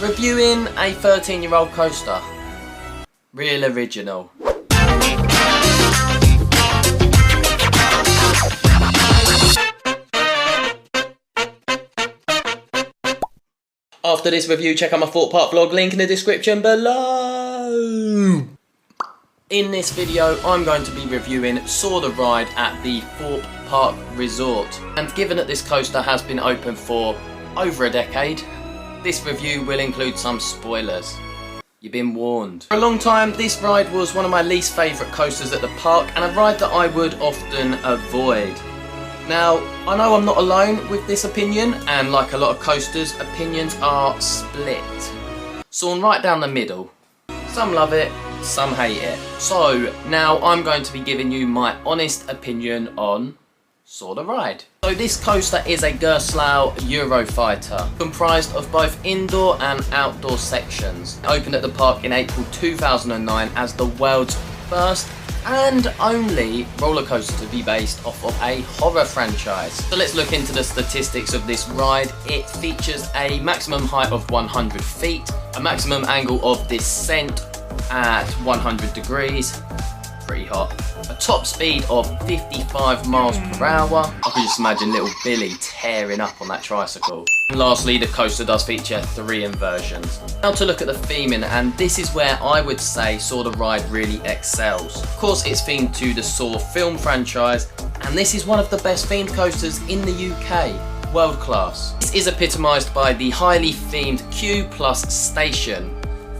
reviewing a 13-year-old coaster. Real original. After this review, check out my Thorpe Park vlog, link in the description below. In this video, I'm going to be reviewing Saw the Ride at the Thorpe Park Resort. And given that this coaster has been open for over a decade, this review will include some spoilers. You've been warned. For a long time, this ride was one of my least favourite coasters at the park and a ride that I would often avoid. Now, I know I'm not alone with this opinion, and like a lot of coasters, opinions are split. Sawn right down the middle. Some love it, some hate it. So, now I'm going to be giving you my honest opinion on Saw the Ride. So this coaster is a Gerstlauer Eurofighter, comprised of both indoor and outdoor sections. It opened at the park in April 2009 as the world's first and only roller coaster to be based off of a horror franchise. So let's look into the statistics of this ride. It features a maximum height of 100 feet, a maximum angle of descent at 100 degrees, pretty hot, a top speed of 55 miles per hour. I can just imagine little Billy tearing up on that tricycle. And lastly, the coaster does feature 3 inversions. Now to look at the theming, and this is where I would say Saw the Ride really excels. Of course, it's themed to the Saw film franchise, and this is one of the best themed coasters in the UK. World class. This is epitomised by the highly themed Q Plus station,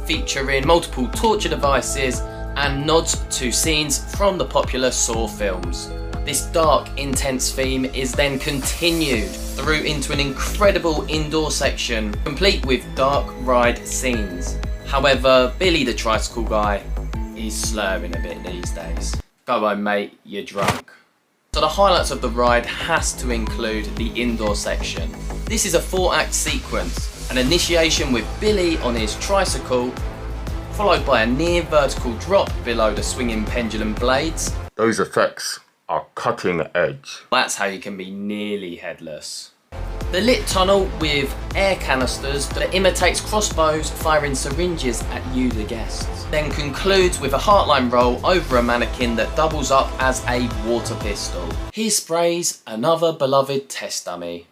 featuring multiple torture devices and nods to scenes from the popular Saw films. This dark, intense theme is then continued through into an incredible indoor section, complete with dark ride scenes. However, Billy the tricycle guy is slurring a bit these days. Go on mate, you're drunk. So the highlights of the ride has to include the indoor section. This is a 4-act sequence, an initiation with Billy on his tricycle, followed by a near vertical drop below the swinging pendulum blades. Those effects are cutting edge. That's how you can be nearly headless. The lit tunnel with air canisters that imitates crossbows firing syringes at you, the guests. Then concludes with a heartline roll over a mannequin that doubles up as a water pistol. Here sprays another beloved test dummy.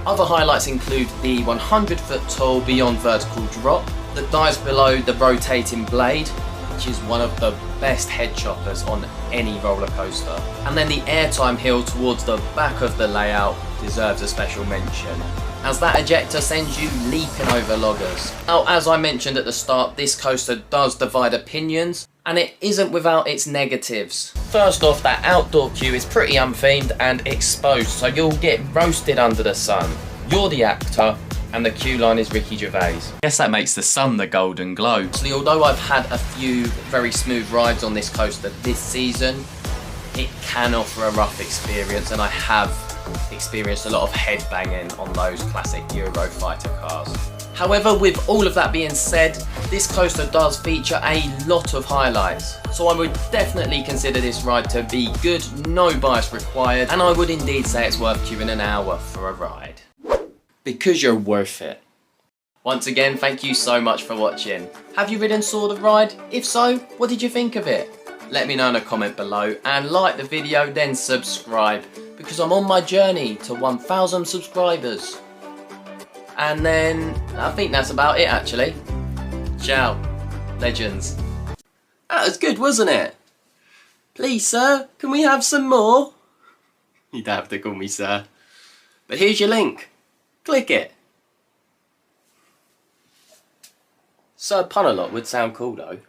Other highlights include the 100-foot tall beyond vertical drop that dives below the rotating blade, which is one of the best head choppers on any roller coaster. And then the airtime hill towards the back of the layout deserves a special mention, as that ejector sends you leaping over loggers. Now, as I mentioned at the start, this coaster does divide opinions, and it isn't without its negatives. First off, that outdoor queue is pretty unthemed and exposed, so you'll get roasted under the sun. You're the actor, and the queue line is Ricky Gervais. Guess that makes the sun the golden globe. Actually, although I've had a few very smooth rides on this coaster this season, it can offer a rough experience, and I have experienced a lot of headbanging on those classic Eurofighter cars. However, with all of that being said, this coaster does feature a lot of highlights. So I would definitely consider this ride to be good, no bias required, and I would indeed say it's worth queuing an hour for a ride. Because you're worth it. Once again, thank you so much for watching. Have you ridden Saw the Ride? If so, what did you think of it? Let me know in a comment below, and like the video, then subscribe, because I'm on my journey to 1,000 subscribers. And then, I think that's about it actually. Ciao, legends. That was good, wasn't it? Please sir, can we have some more? You don't have to call me sir. But here's your link. Click it. Sir Pun a lot would sound cool though.